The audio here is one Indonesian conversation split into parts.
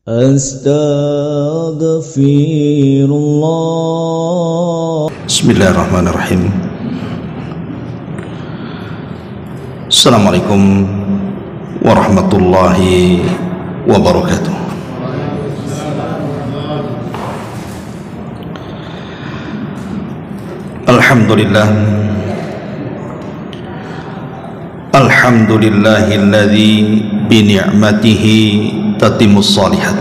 Astaghfirullah. Bismillahirrahmanirrahim. Assalamualaikum warahmatullahi wabarakatuh. Alhamdulillah, alhamdulillahilladzi bi ni'matihi tatimmus shalihat.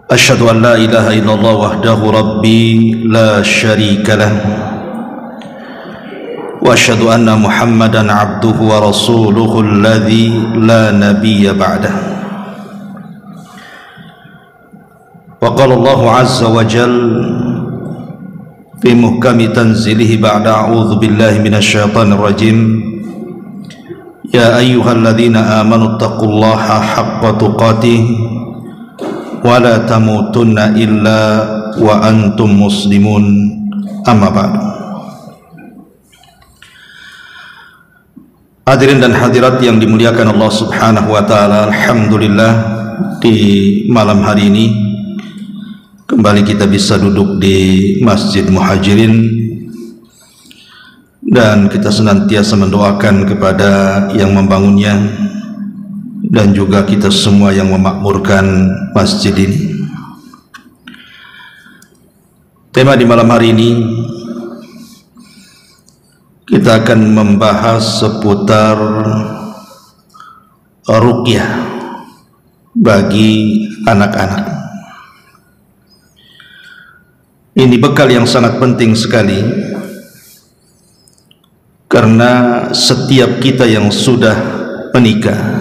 Asyhadu an la ilaha illallah wahdahu rabbi la syarika lah, wa asyhadu anna Muhammadan abduhu wa rasuluhu alladzi la nabiyya ba'dah. Wa qala Allahu azza wa jalla fi muhkami tanzilihi ba'da a'udzu billahi minasy syaithanir rajim. Ya ayyuhalladzina amanu taqullaha haqqa tuqatih wa la tamutunna illa wa antum muslimun, amma ba'du. Hadirin dan hadirat yang dimuliakan Allah Subhanahu wa taala, alhamdulillah di malam hari ini kembali kita bisa duduk di Masjid Muhajirin, dan kita senantiasa mendoakan kepada yang membangunnya dan juga kita semua yang memakmurkan masjid ini. Tema di malam hari ini kita akan membahas seputar ruqyah bagi anak-anak. Ini bekal yang sangat penting sekali, karena setiap kita yang sudah menikah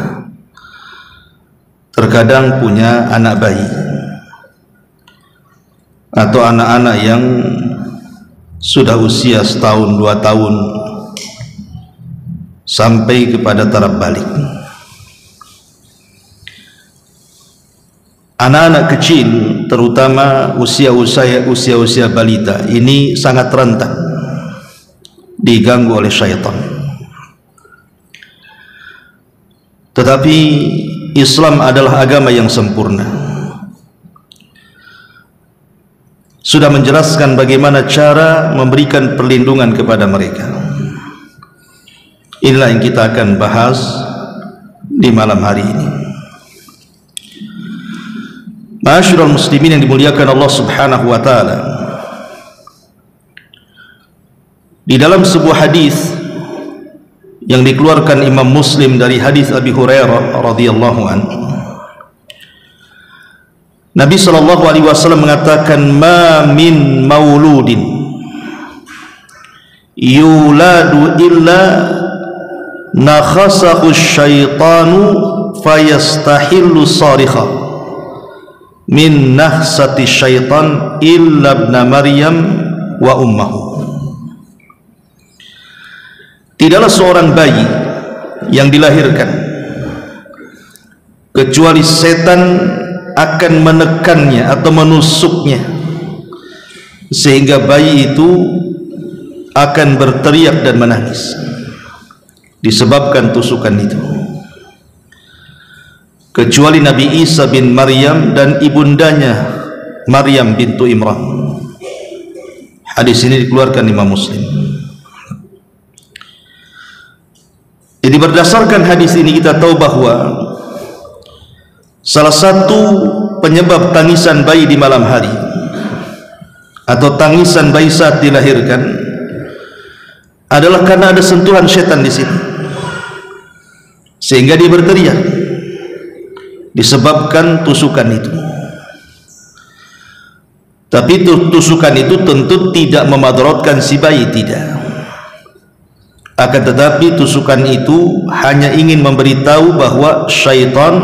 terkadang punya anak bayi atau anak-anak yang sudah usia setahun, 2 tahun sampai kepada taraf balik. Anak-anak kecil, terutama usia balita, ini sangat rentan diganggu oleh syaitan. Tetapi Islam adalah agama yang sempurna, sudah menjelaskan bagaimana cara memberikan perlindungan kepada mereka. Inilah yang kita akan bahas di malam hari ini. Ma'asyiral muslimin yang dimuliakan Allah Subhanahu wa taala, di dalam sebuah hadis yang dikeluarkan Imam Muslim dari hadis Abi Hurairah radhiyallahu anhu, Nabi sallallahu alaihi wasallam mengatakan, ma min mauludin yuladu illa nakhasahu syaitanu fayastahillu sarikha min nahsati syaitan illa ibna Maryam wa ummahu. Tidaklah seorang bayi yang dilahirkan kecuali setan akan menekannya atau menusuknya, sehingga bayi itu akan berteriak dan menangis disebabkan tusukan itu, kecuali Nabi Isa bin Maryam dan ibundanya Maryam bintu Imran. Hadis ini dikeluarkan Imam Muslim. Jadi berdasarkan hadis ini kita tahu bahwa salah satu penyebab tangisan bayi di malam hari atau tangisan bayi saat dilahirkan adalah karena ada sentuhan setan di sini, sehingga dia berteriak disebabkan tusukan itu. Tapi tusukan itu tentu tidak memadaratkan si bayi, tidak. Akan tetapi tusukan itu hanya ingin memberitahu bahwa syaitan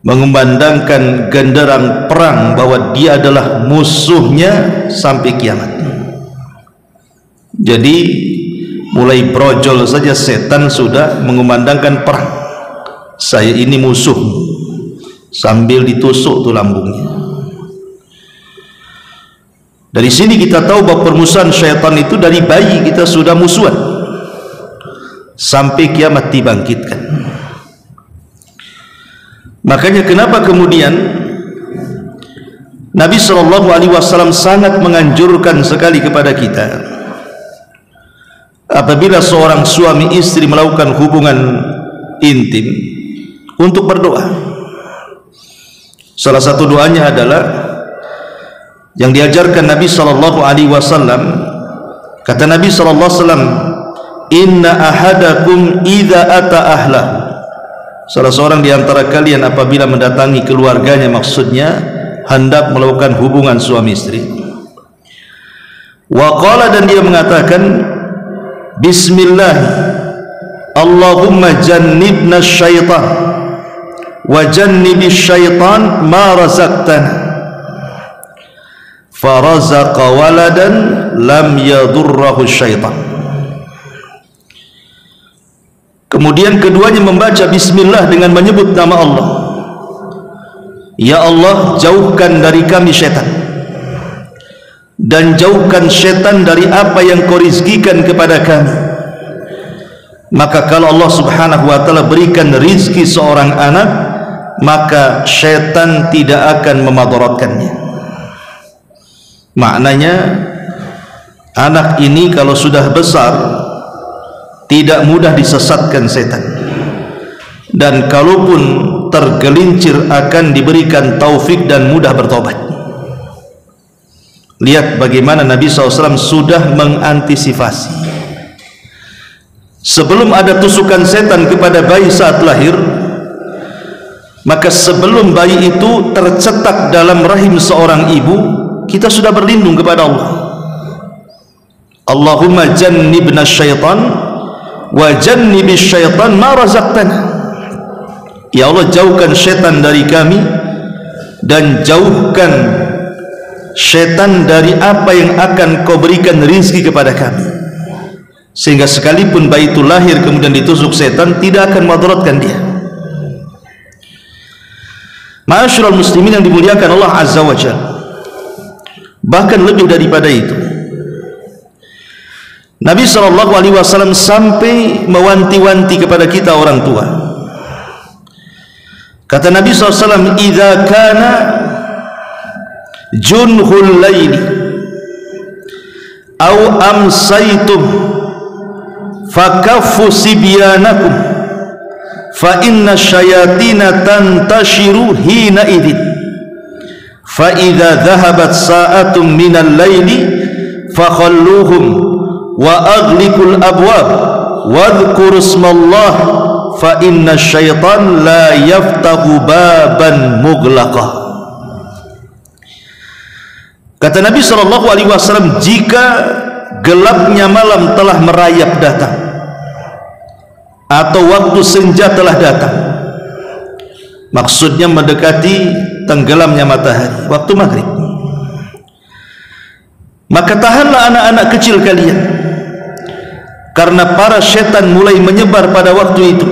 mengumandangkan genderang perang, bahwa dia adalah musuhnya sampai kiamat. Jadi mulai brojol saja setan sudah mengumandangkan perang, saya ini musuh, sambil ditusuk tuh lambungnya. Dari sini kita tahu bahwa permusuhan syaitan itu dari bayi kita sudah musuhan sampai kiamat dibangkitkan. Makanya kenapa kemudian Nabi SAW sangat menganjurkan sekali kepada kita apabila seorang suami istri melakukan hubungan intim untuk berdoa. Salah satu doanya adalah yang diajarkan Nabi SAW. Kata Nabi SAW, inna ahadakum idza ata ahlah, salah seorang di antara kalian apabila mendatangi keluarganya, maksudnya hendak melakukan hubungan suami istri, wa qala, dan dia mengatakan bismillah Allahumma jannibna syaitan wa jannibis syaitan ma razaqtana, farazaqa waladan lam yadurrahu syaitan. Kemudian keduanya membaca bismillah dengan menyebut nama Allah. Ya Allah, jauhkan dari kami syaitan, dan jauhkan syaitan dari apa yang kau rizkikan kepada kami. Maka kalau Allah subhanahu wa ta'ala berikan rizki seorang anak, maka syaitan tidak akan memadaratkannya. Maknanya anak ini kalau sudah besar tidak mudah disesatkan setan, dan kalaupun tergelincir akan diberikan taufik dan mudah bertobat. Lihat bagaimana Nabi SAW sudah mengantisipasi. Sebelum ada tusukan setan kepada bayi saat lahir, maka sebelum bayi itu tercetak dalam rahim seorang ibu, kita sudah berlindung kepada Allah. Allahumma jannibna syaitan wa jannibis syaitan ma razaqtana. Ya Allah, jauhkan syaitan dari kami dan jauhkan syaitan dari apa yang akan kau berikan rizki kepada kami, sehingga sekalipun bayi itu lahir kemudian ditusuk syaitan tidak akan madaratkan dia. Ma'asyiral muslimin yang dimuliakan Allah Azza wa Jalla, bahkan lebih daripada itu, Nabi SAW sampai mewanti-wanti kepada kita orang tua. Kata Nabi SAW, idza kana junhul laili aw amsaytum fakaffu sibyanakum fa inna syayatina tantashiru hina idin, fa idza dhahabat sa'atun minal laili fakhalluhum wa aghliqul abwab wadhkuru ismallah fa inna syaitan la yaftahu baban mughlaqah. Kata Nabi SAW, jika gelapnya malam telah merayap datang atau waktu senja telah datang, maksudnya mendekati tenggelamnya matahari, waktu maghrib, maka tahanlah anak-anak kecil kalian, karena para syaitan mulai menyebar pada waktu itu.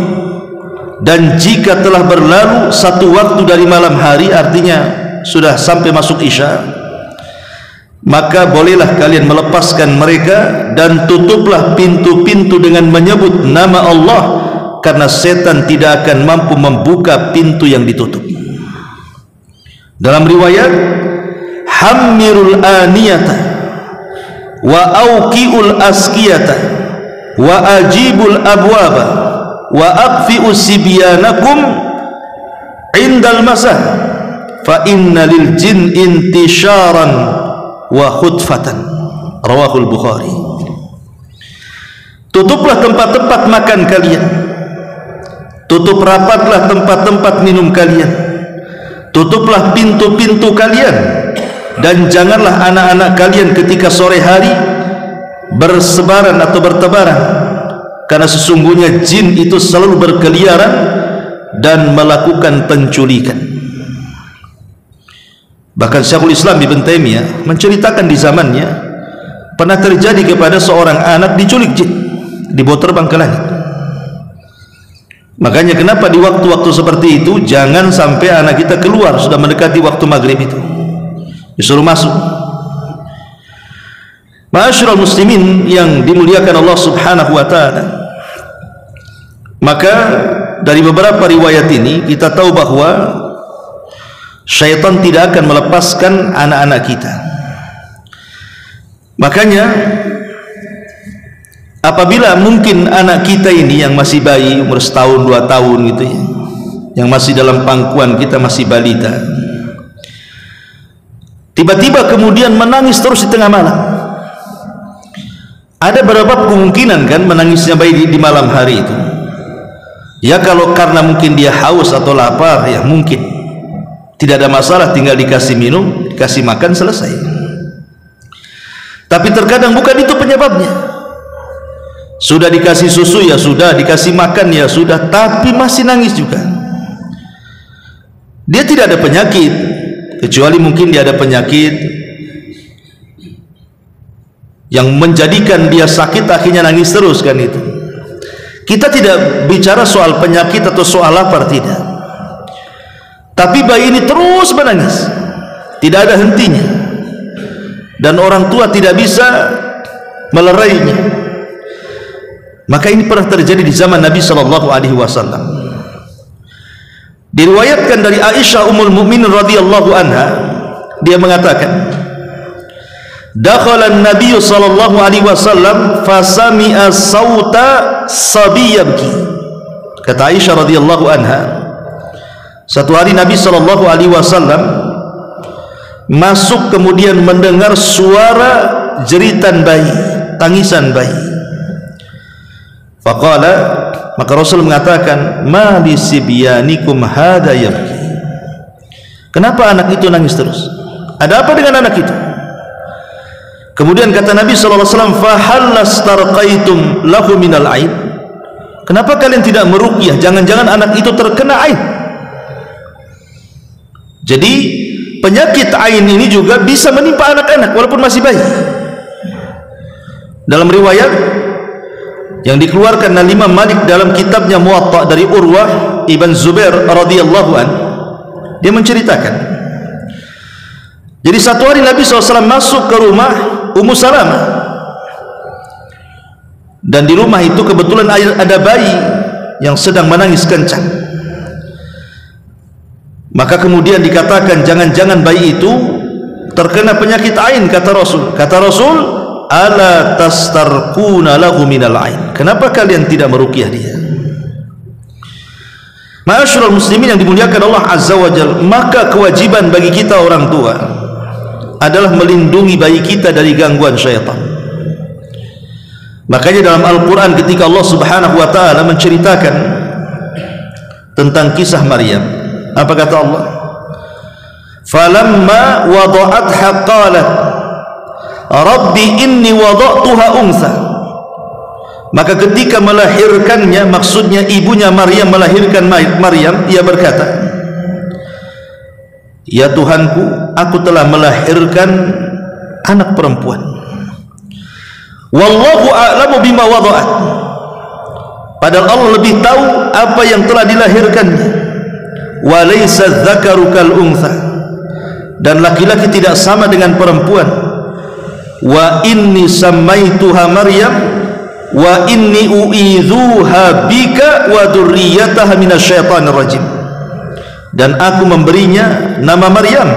Dan jika telah berlalu satu waktu dari malam hari, artinya sudah sampai masuk isya, maka bolehlah kalian melepaskan mereka dan tutuplah pintu-pintu dengan menyebut nama Allah, karena setan tidak akan mampu membuka pintu yang ditutup. Dalam riwayat, hammirul aniyata wa auqiul askiyata wa ajibul abwaba wa aqfi'u sibyanakum indal masah fa inna lil jin intisharan wa khutfatan, rawahul Bukhari. Tutuplah tempat-tempat makan kalian, tutup rapatlah tempat-tempat minum kalian, tutuplah pintu-pintu kalian, dan janganlah anak-anak kalian ketika sore hari bersebaran atau bertebaran, karena sesungguhnya jin itu selalu berkeliaran dan melakukan penculikan. Bahkan Syekhul Islam Ibn Taimiyah menceritakan di zamannya pernah terjadi kepada seorang anak diculik jin, dibawa terbang ke langit. Makanya kenapa di waktu-waktu seperti itu jangan sampai anak kita keluar sudah mendekati waktu maghrib itu, disuruh masuk. Ma'asyiral muslimin yang dimuliakan Allah Subhanahu wa ta'ala, Maka dari beberapa riwayat ini kita tahu bahwa syaitan tidak akan melepaskan anak-anak kita. Makanya apabila mungkin anak kita ini yang masih bayi, umur setahun 2 tahun gitu ya, yang masih dalam pangkuan kita, masih balita, tiba-tiba kemudian menangis terus di tengah malam. Ada berapa kemungkinan kan menangisnya bayi di malam hari itu? Ya kalau karena mungkin dia haus atau lapar, ya mungkin tidak ada masalah, tinggal dikasih minum, dikasih makan, selesai. Tapi terkadang bukan itu penyebabnya. Sudah dikasih susu ya sudah, dikasih makan ya sudah, tapi masih nangis juga. Dia tidak ada penyakit, kecuali mungkin dia ada penyakit yang menjadikan dia sakit, akhirnya nangis terus kan itu. Kita tidak bicara soal penyakit atau soal lapar, tidak. Tapi bayi ini terus menangis, tidak ada hentinya, dan orang tua tidak bisa melerainya. Maka ini pernah terjadi di zaman Nabi SAW. Diriwayatkan dari Aisyah Ummul Mukminin radhiyallahu anha, dia mengatakan, dakhala an-nabiy sallallahu alaihi wasallam fasami'a sauta sabi yabki. Kata Aisyah radhiyallahu anha, satu hari Nabi sallallahu alaihi wasallam masuk kemudian mendengar suara jeritan bayi, tangisan bayi. Faqala, maka Rasul mengatakan, ma li sibyanikum hadha yabki. Kenapa anak itu nangis terus? Ada apa dengan anak itu? Kemudian kata Nabi SAW, fahallastarqaitum lahu minal ain. Kenapa kalian tidak meruqyah? Jangan-jangan anak itu terkena ain. Jadi penyakit ain ini juga bisa menimpa anak-anak walaupun masih bayi. Dalam riwayat yang dikeluarkan oleh Imam Malik dalam kitabnya Muwatta dari Urwah ibn Zubair radhiyallahu an, dia menceritakan, jadi satu hari Nabi SAW masuk ke rumah Ummu Salamah, dan di rumah itu kebetulan ada bayi yang sedang menangis kencang. Maka kemudian dikatakan, jangan-jangan bayi itu terkena penyakit ain. Kata Rasul, ala tastarquna lahu minal ain. Kenapa kalian tidak meruqyah dia? Ma'asyiral muslimin yang dimuliakan Allah Azza wa Jalla, maka kewajiban bagi kita orang tua adalah melindungi bayi kita dari gangguan syaitan. Makanya dalam Al-Quran ketika Allah Subhanahu wa ta'ala menceritakan tentang kisah Maryam, apa kata Allah? Falamma wada'atha qalat Rabbi inni wada'tuha untha. Maka ketika melahirkannya, maksudnya ibunya Maryam melahirkan Maryam, ia berkata, ya Tuhanku, aku telah melahirkan anak perempuan. Wallahu a'lamu bima wada'at. Padahal Allah lebih tahu apa yang telah dilahirkannya. Wa laysa dzakaru kal untha. Dan laki-laki tidak sama dengan perempuan. Wa inni sammaituha Maryam wa inni u'idzuha bika wa dzurriyyataha minasyaitonir rajim. Dan aku memberinya nama Maryam,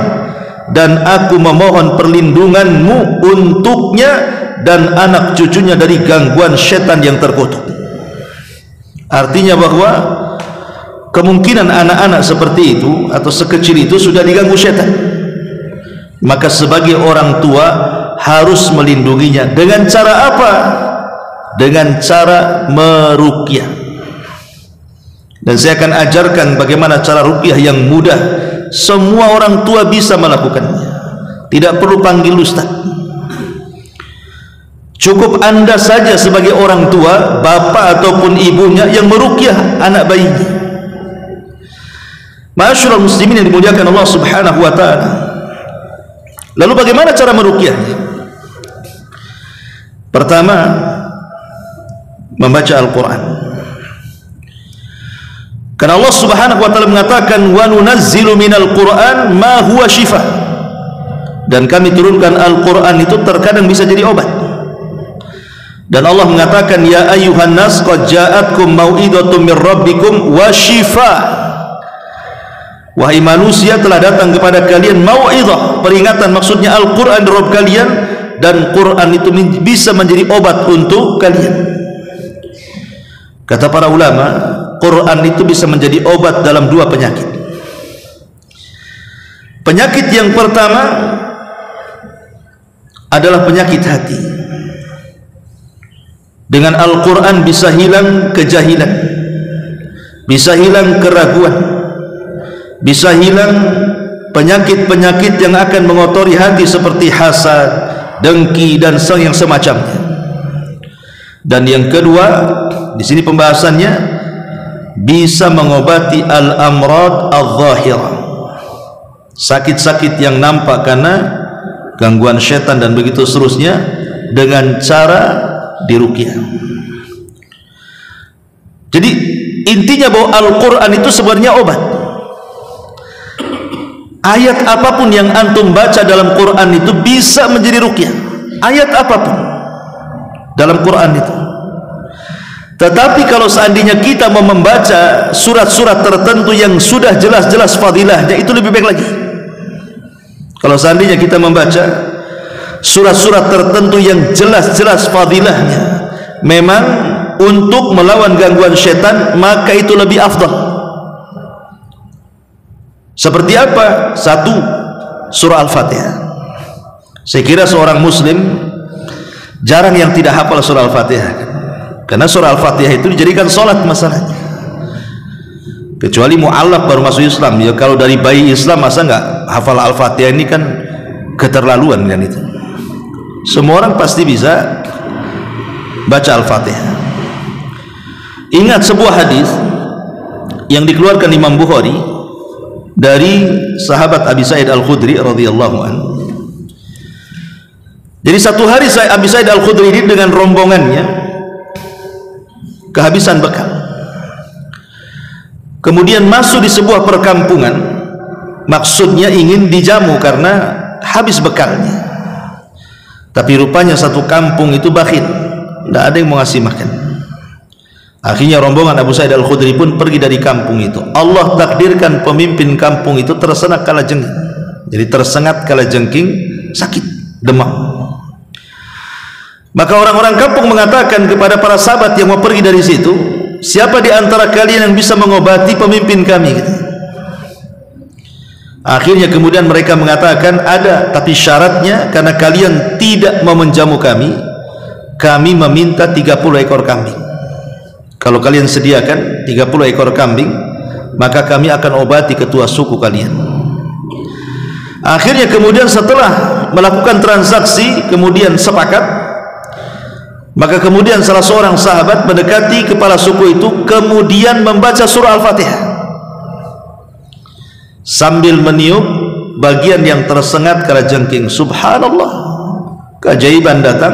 dan aku memohon perlindunganmu untuknya dan anak cucunya dari gangguan setan yang terkutuk. Artinya bahwa kemungkinan anak-anak seperti itu atau sekecil itu sudah diganggu setan. Maka sebagai orang tua harus melindunginya. Dengan cara apa? Dengan cara meruqyah. Dan saya akan ajarkan bagaimana cara ruqyah yang mudah. Semua orang tua bisa melakukannya, tidak perlu panggil ustaz. Cukup anda saja sebagai orang tua, bapak ataupun ibunya, yang meruqyah anak bayinya. Ma'asyiral muslimin yang dimuliakan Allah Subhanahu wa ta'ala. Lalu bagaimana cara meruqyahnya? Pertama, membaca Al-Quran. Karena Allah Subhanahu wa ta'ala mengatakan, wa nunazzilu minal Qur'an ma huwa shifa. Dan kami turunkan Al-Quran itu terkadang bisa jadi obat. Dan Allah mengatakan, ya ayyuhan nas qad ja'atkum mau'izatum mir rabbikum wa shifaa. Wahai manusia, telah datang kepada kalian mau'izah, peringatan, maksudnya Al-Quran dari Rabb kalian, dan Quran itu bisa menjadi obat untuk kalian. Kata para ulama, Quran itu bisa menjadi obat dalam dua penyakit. Penyakit yang pertama adalah penyakit hati. Dengan Al-Quran bisa hilang kejahilan, bisa hilang keraguan, bisa hilang penyakit-penyakit yang akan mengotori hati seperti hasad, dengki, dan yang semacamnya. Dan yang kedua, di sini pembahasannya, bisa mengobati al-amrad al-zahirah, sakit-sakit yang nampak karena gangguan setan dan begitu seterusnya, dengan cara diruqyah. Jadi intinya bahwa Al-Quran itu sebenarnya obat. Ayat apapun yang antum baca dalam Quran itu bisa menjadi ruqyah. Ayat apapun dalam Quran itu. Tetapi kalau seandainya kita mau membaca surat-surat tertentu yang sudah jelas-jelas fadilahnya, itu lebih baik lagi. Kalau seandainya kita membaca surat-surat tertentu yang jelas-jelas fadilahnya memang untuk melawan gangguan syaitan, maka itu lebih afdal. Seperti apa? Satu, surah Al-Fatihah. Saya kira seorang muslim jarang yang tidak hafal surah Al-Fatihah, karena surah Al-Fatihah itu dijadikan sholat masalahnya. Kecuali mu'allaf baru masuk Islam. Ya, kalau dari bayi Islam masa nggak hafal Al-Fatihah, ini kan keterlaluan kan itu. Semua orang pasti bisa baca Al-Fatihah. Ingat sebuah hadis yang dikeluarkan Imam Bukhari dari sahabat Abi Sa'id Al-Khudri radhiyallahu anhu. Jadi satu hari Abi Sa'id Al-Khudri ini dengan rombongannya kehabisan bekal. Kemudian masuk di sebuah perkampungan, maksudnya ingin dijamu karena habis bekalnya. Tapi rupanya satu kampung itu bakhil, tidak ada yang mau ngasih makan. Akhirnya rombongan Abu Sa'id Al-Khudri pun pergi dari kampung itu. Allah takdirkan pemimpin kampung itu tersengat kalajengking. Jadi tersengat kalajengking, sakit, demam. Maka orang-orang kampung mengatakan kepada para sahabat yang mau pergi dari situ, siapa di antara kalian yang bisa mengobati pemimpin kami? Akhirnya kemudian mereka mengatakan, ada, tapi syaratnya karena kalian tidak mau menjamu kami meminta 30 ekor kambing. Kalau kalian sediakan 30 ekor kambing, maka kami akan obati ketua suku kalian. Akhirnya kemudian setelah melakukan transaksi, kemudian sepakat, maka kemudian salah seorang sahabat mendekati kepala suku itu, kemudian membaca surah Al-Fatihah sambil meniup bagian yang tersengat kalajengking. Subhanallah, keajaiban datang,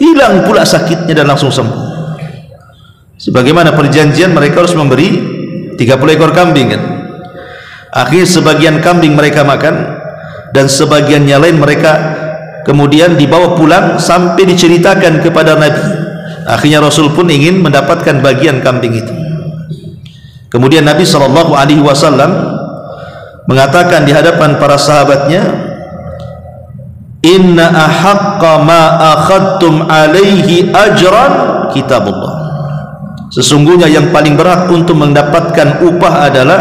hilang pula sakitnya dan langsung sembuh. Sebagaimana perjanjian, mereka harus memberi 30 ekor kambing kan. Akhirnya sebagian kambing mereka makan, dan sebagiannya lain mereka kemudian dibawa pulang sampai diceritakan kepada Nabi. Akhirnya Rasul pun ingin mendapatkan bagian kambing itu. Kemudian Nabi SAW mengatakan di hadapan para sahabatnya, inna ahaqqa ma akhadtum alaihi ajran kitabullah. Sesungguhnya yang paling berhak untuk mendapatkan upah adalah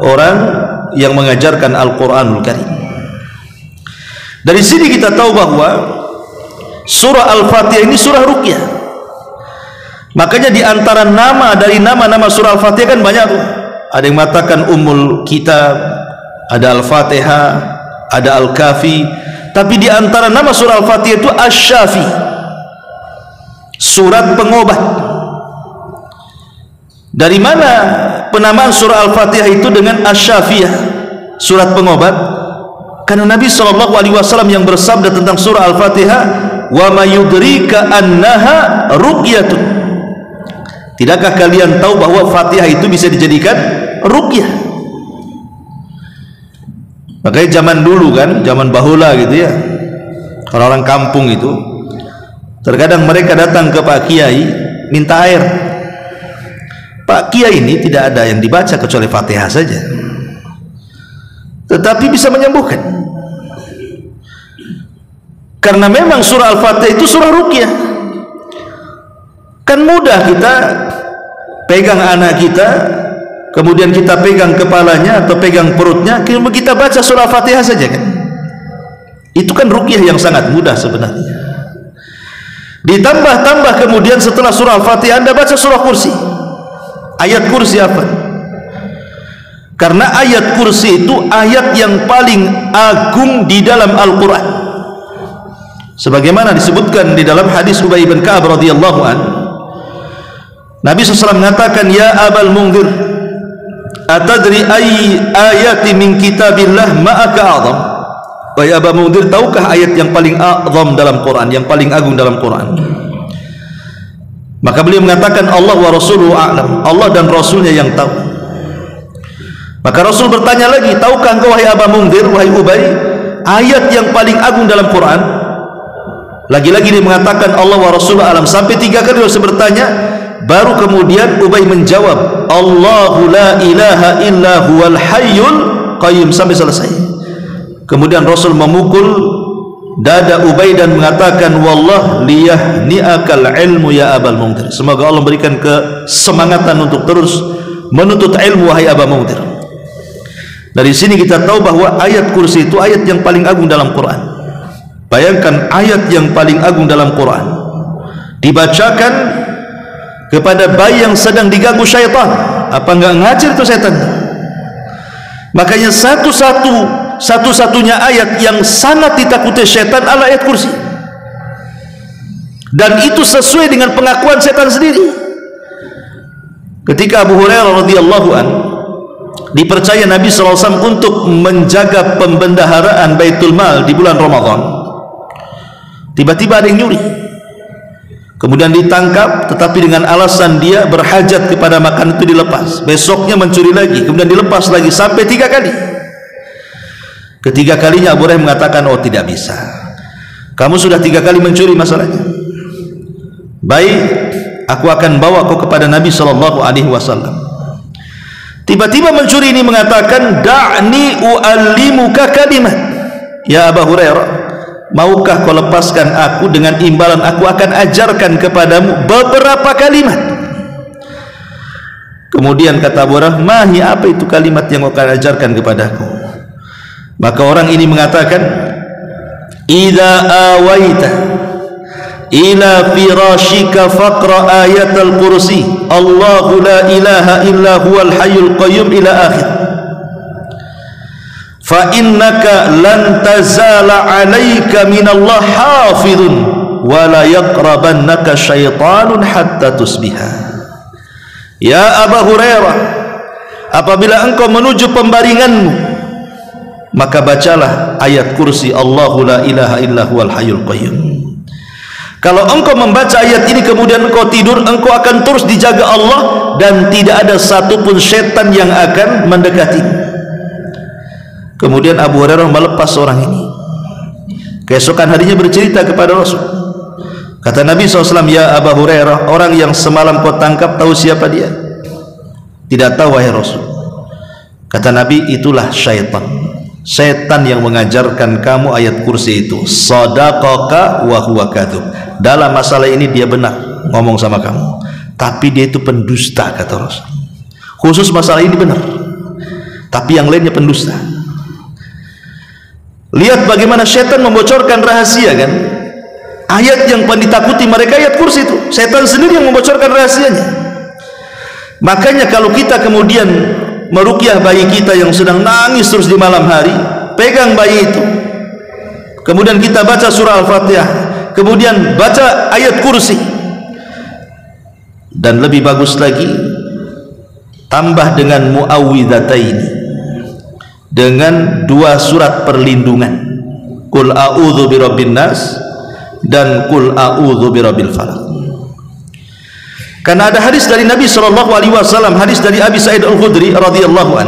orang yang mengajarkan Al-Quranul Karim. Dari sini kita tahu bahwa surah Al-Fatihah ini surah ruqyah. Makanya di antara nama dari nama-nama surah Al-Fatihah kan banyak tuh. Ada yang mengatakan Ummul Kitab, ada Al-Fatihah, ada Al-Kafi. Tapi di antara nama surah Al-Fatihah itu Asy-Syafi, surat pengobat. Dari mana penamaan surah Al-Fatihah itu dengan Asy-Syafiyah, surat pengobat? Karena Nabi SAW yang bersabda tentang surah Al-Fatihah, wa ma yudrika annaha ruqyatun. Tidakkah kalian tahu bahwa Fatihah itu bisa dijadikan ruqyah? Makanya zaman dulu kan, zaman bahula gitu ya, orang-orang kampung itu Terkadang mereka datang ke Pak Kiai minta air. Pak Kiai ini tidak ada yang dibaca kecuali Fatihah saja, tetapi bisa menyembuhkan. Karena memang surah Al-Fatihah itu surah ruqyah. Kan mudah kita pegang anak kita, kemudian kita pegang kepalanya atau pegang perutnya, kemudian kita baca surah Al-Fatihah saja kan. Itu kan ruqyah yang sangat mudah sebenarnya. Ditambah-tambah kemudian setelah surah Al-Fatihah Anda baca surah Kursi. Ayat Kursi apa? Karena ayat Kursi itu ayat yang paling agung di dalam Al-Quran, sebagaimana disebutkan di dalam hadis Ubay bin Ka'ab radhiyallahu an. Nabi SAW mengatakan, ya Abal Munzir, atadri ayati min kitabillah ma'aka a'zam. Wahai Aba Munzir, tahukah ayat yang paling a'zam dalam Quran, yang paling agung dalam Quran? Maka beliau mengatakan, Allah wa rasuluhu a'lam, Allah dan Rasulnya yang tahu. Maka Rasul bertanya lagi, tahukah engkau wahai Aba Munzir, wahai Ubay, ayat yang paling agung dalam Quran? Lagi-lagi dia mengatakan Allah wa rasuluhu a'lam. Sampai 3 kali Rasul bertanya, baru kemudian Ubay menjawab, Allahu la ilaha illa huwal hayyul qayyum, sampai selesai. Kemudian Rasul memukul dada Ubay dan mengatakan, wallah liyahni'akal ilmu ya Abal Munzir, semoga Allah berikan kesemangatan untuk terus menuntut ilmu wahai Aba Munzir. Dari sini kita tahu bahwa ayat Kursi itu ayat yang paling agung dalam Quran. Bayangkan ayat yang paling agung dalam Quran dibacakan kepada bayi yang sedang diganggu syaitan. Apa enggak ngajir itu setan? Makanya satu-satunya ayat yang sangat ditakuti syaitan adalah ayat Kursi, dan itu sesuai dengan pengakuan syaitan sendiri. Ketika Abu Hurairah radhiyallahu an dipercaya Nabi SAW untuk menjaga pembendaharaan Baitul Mal di bulan Ramadan, tiba-tiba ada yang nyuri, kemudian ditangkap, tetapi dengan alasan dia berhajat kepada makan itu dilepas. Besoknya mencuri lagi, kemudian dilepas lagi, sampai 3 kali. Ketiga kalinya Abu Hurairah mengatakan, oh tidak bisa, kamu sudah 3 kali mencuri masalahnya. Baik, aku akan bawa kau kepada Nabi SAW. Tiba-tiba mencuri ini mengatakan, da'ni u'allimuka kalimat, ya Abu Hurairah, maukah kau lepaskan aku, dengan imbalan aku akan ajarkan kepadamu beberapa kalimat. Kemudian kata Abu Hurairah, mahi, apa itu kalimat yang kau akan ajarkan kepadaku? Maka orang ini mengatakan, idza awaita ila firashika faqra ayatal kursi, Allahu la ilaha illa huwal hayyul qayyum ila akhir, fa innaka lan tazala alayka minallah hafidhun wa la yaqrabannaka syaitanun hatta tusbiha. Ya Abu Hurairah, apabila engkau menuju pembaringanmu, maka bacalah ayat Kursi, Allahu la ilaha illa huwal hayyul qayyum. Kalau engkau membaca ayat ini kemudian engkau tidur, engkau akan terus dijaga Allah dan tidak ada satupun setan yang akan mendekati. Kemudian Abu Hurairah melepas orang ini. Keesokan harinya bercerita kepada Rasul. Kata Nabi SAW, ya Abu Hurairah, orang yang semalam kau tangkap tahu siapa dia? Tidak tahu wahai Rasul. Kata Nabi, itulah syaitan. Setan yang mengajarkan kamu ayat Kursi itu. Sadaqaka wa huwa kadzub. Dalam masalah ini dia benar ngomong sama kamu, tapi dia itu pendusta, kata Rasul. Khusus masalah ini benar, tapi yang lainnya pendusta. Lihat bagaimana setan membocorkan rahasia kan. Ayat yang paling ditakuti mereka ayat Kursi itu. Setan sendiri yang membocorkan rahasianya. Makanya kalau kita kemudian meruqyah bayi kita yang sedang nangis terus di malam hari, pegang bayi itu, kemudian kita baca surah Al-Fatihah, kemudian baca ayat Kursi, dan lebih bagus lagi tambah dengan muawwidhataini, dengan 2 surat perlindungan, Qul a'udzu birabbin nas dan Qul a'udzu birabbil falaq. Karena ada hadis dari Nabi SAW, hadis dari Abi Sa'id Al-Khudri radhiyallahu an,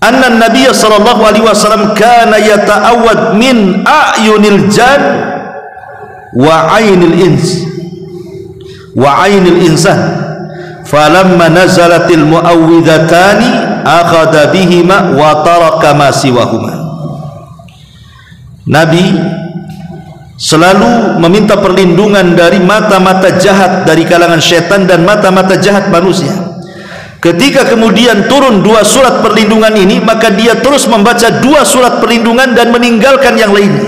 anna Nabi SAW kana yata'awwad min a'yunil jan wa ainil insan falamma nazalatil muawwidhatani akhadha bihima wa taraka ma siwahuma. Nabi selalu meminta perlindungan dari mata-mata jahat dari kalangan syaitan dan mata-mata jahat manusia. Ketika kemudian turun 2 surat perlindungan ini, maka dia terus membaca 2 surat perlindungan dan meninggalkan yang lainnya.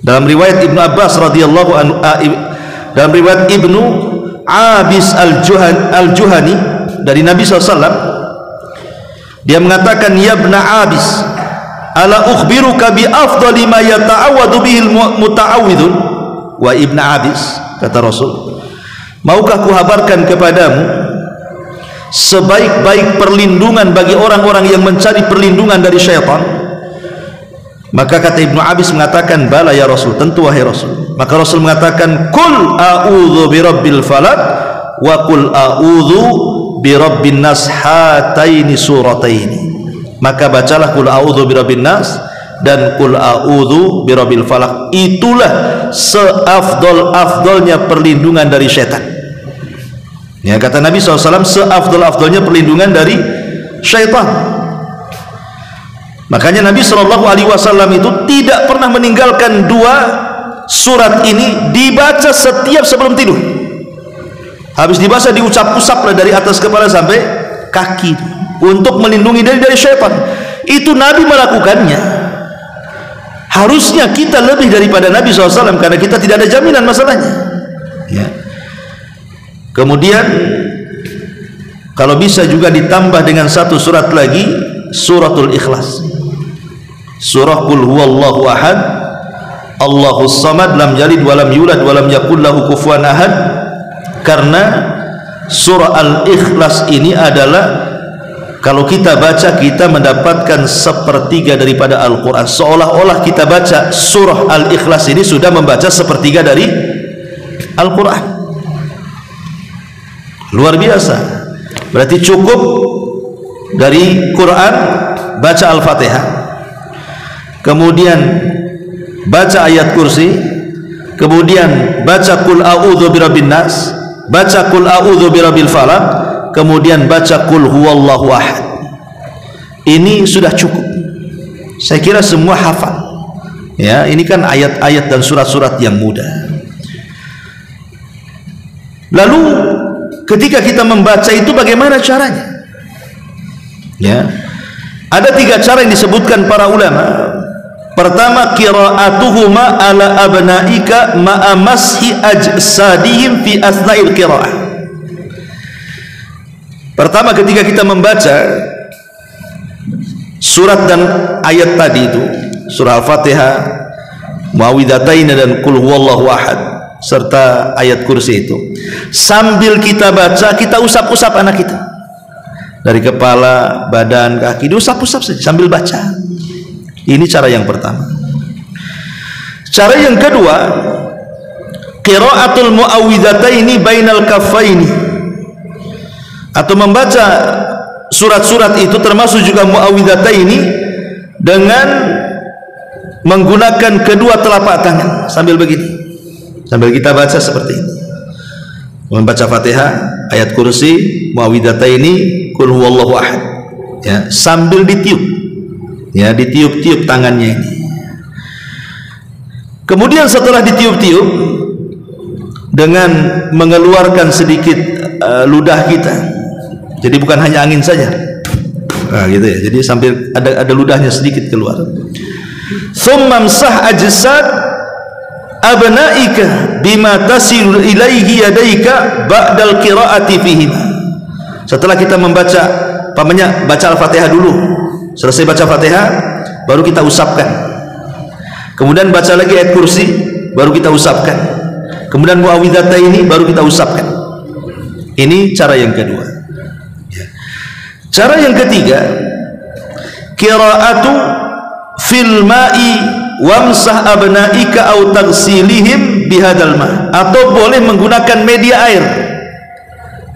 Dalam riwayat Ibnu Abbas radhiyallahu anhu, dalam riwayat Ibnu Abis al-Juhani dari Nabi SAW, dia mengatakan, ya Ibnu Abis, ala ukhbiruka bi afdali ma yata'awwadu bihil muta'awwidun. Wa Ibnu Abis, kata Rasul, maukah kuhabarkan kepadamu sebaik-baik perlindungan bagi orang-orang yang mencari perlindungan dari syaitan? Maka kata Ibnu Abis mengatakan, bala ya Rasul, tentu wahai Rasul. Maka Rasul mengatakan, kul a'udzu birabbil falaq wa kul a'udzu birabbin nas hataini surataini. Maka bacalah kul a'udzu birabbin nas dan kul a'udzu birabbil falaq. Itulah seafdol-afdolnya perlindungan dari syaitan. Ya, kata Nabi SAW, seafdol-afdolnya perlindungan dari syaitan. Makanya Nabi SAW itu tidak pernah meninggalkan 2 surat ini dibaca setiap sebelum tidur. Habis dibaca diucap-ucap dari atas kepala sampai kaki untuk melindungi dari syaitan. Itu Nabi melakukannya. Harusnya kita lebih daripada Nabi SAW, karena kita tidak ada jaminan masalahnya. Ya. Kemudian kalau bisa juga ditambah dengan 1 surat lagi, suratul Ikhlas, surah Qul huwallahu ahad Allahus samad lam yalid walam yulad walam yakul lahu kufuwan ahad. Karena surah Al-Ikhlas ini adalah, kalau kita baca, kita mendapatkan 1/3 daripada Al-Quran. Seolah-olah kita baca surah Al-Ikhlas ini sudah membaca 1/3 dari Al-Quran. Luar biasa. Berarti cukup dari Quran baca Al-Fatihah, kemudian baca ayat kursi, kemudian baca Qul a'udzu birabbin nas, baca Qul a'udzu birabbil falaq, kemudian baca Qul huwallahu ahad. Ini sudah cukup. Saya kira semua hafal. Ya, ini kan ayat-ayat dan surat-surat yang mudah. Lalu ketika kita membaca itu bagaimana caranya? Ya, ada 3 cara yang disebutkan para ulama. Pertama, qira'atuhuma ala abnaika ma'a mashi ajsadihim fi asna'il qira'ah. Pertama, ketika kita membaca surat dan ayat tadi itu, surah Al-Fatihah, Muawwidzatain dan Qul huwallahu ahad serta ayat kursi itu, sambil kita baca, kita usap-usap anak kita dari kepala, badan, kaki, diusap-usap saja sambil baca. Ini cara yang pertama. Cara yang kedua, qiraatul muawwidhataini bainal kaffaini, atau membaca surat-surat itu termasuk juga muawwidhataini dengan menggunakan kedua telapak tangan sambil begini, sambil kita baca seperti ini, membaca Fatihah, ayat kursi, muawwidhataini, Qul huwallahu ahad, ya, sambil ditiup, ya, ditiup-tiup tangannya ini. Kemudian setelah ditiup-tiup dengan mengeluarkan sedikit ludah kita, jadi bukan hanya angin saja, nah, gitu ya, jadi sambil ada ludahnya sedikit keluar. Tsumamsah ajsad abnaika bima tasilu ilaihi yadaika ba'dal qiraati fihi. Setelah kita membaca, pamannya baca Al-Fatihah dulu, selesai baca Fatihah baru kita usapkan, kemudian baca lagi ayat kursi baru kita usapkan, kemudian muawwidhataini baru kita usapkan. Ini cara yang kedua. Cara yang ketiga, qiraatu fil ma'i wamsah abnaika au taghsilihim bihadzal ma', atau boleh menggunakan media air,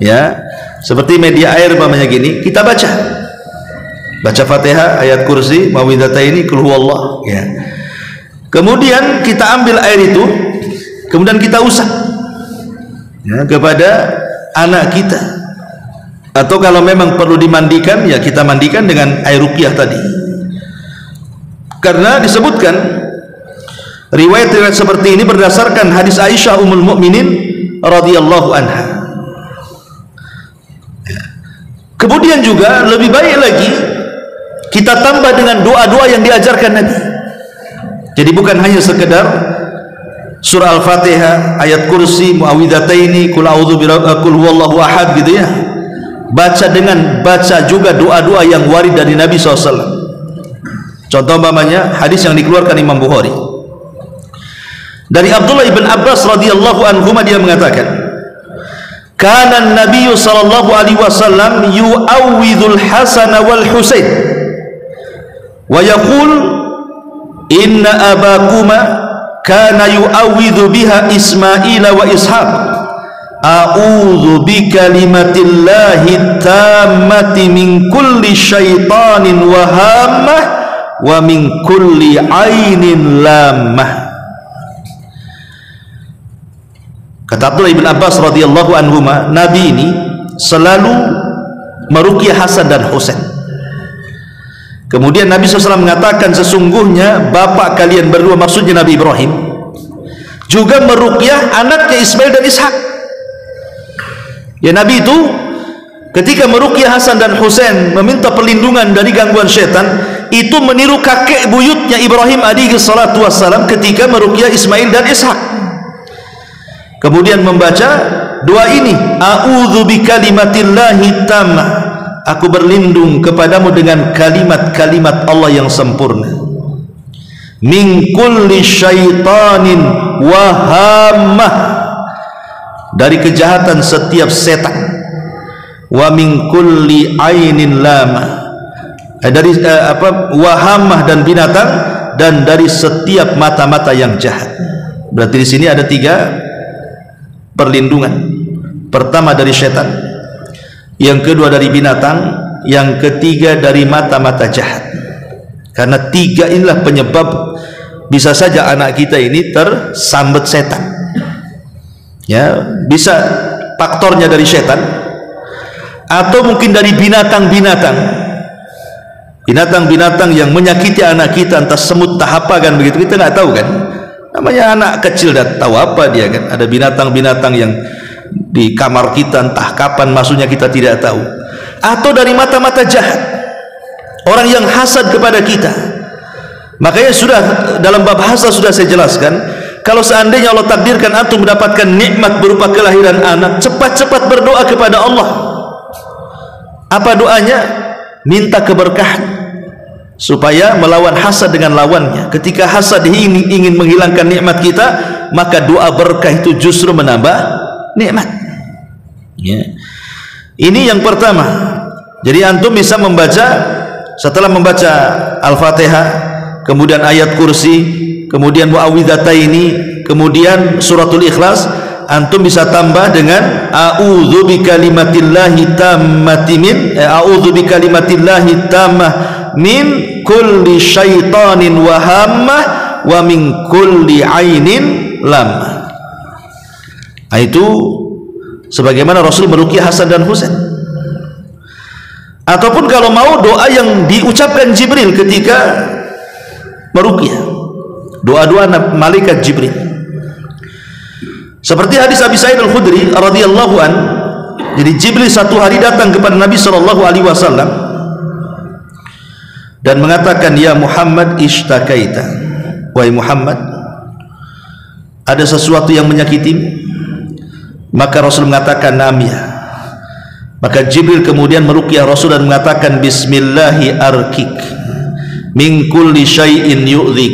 ya, seperti media air umpamanya gini, kita baca Fatihah, ayat kursi, muawwidhataini, qul huwallah, ya. Kemudian kita ambil air itu, kemudian kita usap ya, kepada anak kita. Atau kalau memang perlu dimandikan, ya kita mandikan dengan air ruqyah tadi. Karena disebutkan riwayat-riwayat seperti ini berdasarkan hadis Aisyah Ummul Mukminin radhiyallahu anha. Kemudian juga lebih baik lagi kita tambah dengan doa-doa yang diajarkan Nabi. Jadi bukan hanya sekedar surah Al-Fatihah, ayat kursi, muawwidhataini, qul a'udzu birabbil qul huwallahu ahad gitu ya. Baca juga doa-doa yang warid dari Nabi SAW. Contoh umpamanya hadis yang dikeluarkan Imam Bukhari dari Abdullah ibn Abbas radhiyallahu anhu, dia mengatakan, kana an-nabiy sallallahu alaihi wasallam yu'awwidul Hasan wal Husain wa yaqul inna abakuma kana yu'awwidhu biha Ismail wa Ishaq a'udzu bikalimatillahi tammati min kulli syaitanin wa hammah wa min kulli ainin lamah. Kata Abdullah ibn Abbas radhiyallahu anhu, Nabi ini selalu meruqyah Hasan dan Husain. Kemudian Nabi SAW mengatakan, sesungguhnya bapak kalian berdua, maksudnya Nabi Ibrahim, juga meruqyah anaknya Ismail dan Ishak. Ya, Nabi itu ketika meruqyah Hasan dan Husain, meminta perlindungan dari gangguan syaitan, itu meniru kakek buyutnya Ibrahim alaihi salatu wassalam ketika meruqyah Ismail dan Ishak. Kemudian membaca doa ini, a'udzu bikalimatillahi tammah, aku berlindung kepadamu dengan kalimat-kalimat Allah yang sempurna, min kulli syaitanin wa hammah, dari kejahatan setiap setan, wa min kulli ainin lamah, dari wahamah dan binatang, dan dari setiap mata-mata yang jahat. Berarti di sini ada 3 perlindungan. Pertama dari syaitan, yang kedua dari binatang, yang ketiga dari mata-mata jahat. Karena 3 inilah penyebab bisa saja anak kita ini tersambet setan. Ya, bisa faktornya dari syaitan, atau mungkin dari binatang-binatang. Binatang-binatang yang menyakiti anak kita, entah semut, entah apa kan begitu, kita nggak tahu kan. Namanya anak kecil, dan tahu apa dia kan. Ada binatang-binatang yang di kamar kita, entah kapan masuknya kita tidak tahu. Atau dari mata-mata jahat, orang yang hasad kepada kita. Makanya sudah dalam bab hasad sudah saya jelaskan, kalau seandainya Allah takdirkan antum mendapatkan nikmat berupa kelahiran anak, cepat-cepat berdoa kepada Allah. Apa doanya? Minta keberkahan supaya melawan hasad dengan lawannya. Ketika hasad ingin menghilangkan nikmat kita, maka doa berkah itu justru menambah nikmat. Ya. Ini yang pertama. Jadi antum bisa membaca, setelah membaca Al-Fatihah, kemudian ayat kursi, kemudian muawwidhataini, kemudian suratul Ikhlas, antum bisa tambah dengan a'udzu bikalimatillahi tammati min a'udzu bikalimatillahi tammah min kulli syaitanin wa hammah wa min kulli ainin lamah. Itu sebagaimana Rasul meruqyah Hasan dan Husain. Ataupun kalau mau doa yang diucapkan Jibril ketika meruqyah, doa-doa malaikat Jibril. Seperti hadis Abi Sa'id Al-Khudri radhiyallahu an, jadi Jibril satu hari datang kepada Nabi sallallahu alaihi wasallam dan mengatakan, ya Muhammad ishtakaita, wahai Muhammad, ada sesuatu yang menyakitimu? Maka Rasul mengatakan, nam ya. Maka Jibril kemudian meruqyah Rasul dan mengatakan, bismillahi arkik min kulli syai'in yu'dhik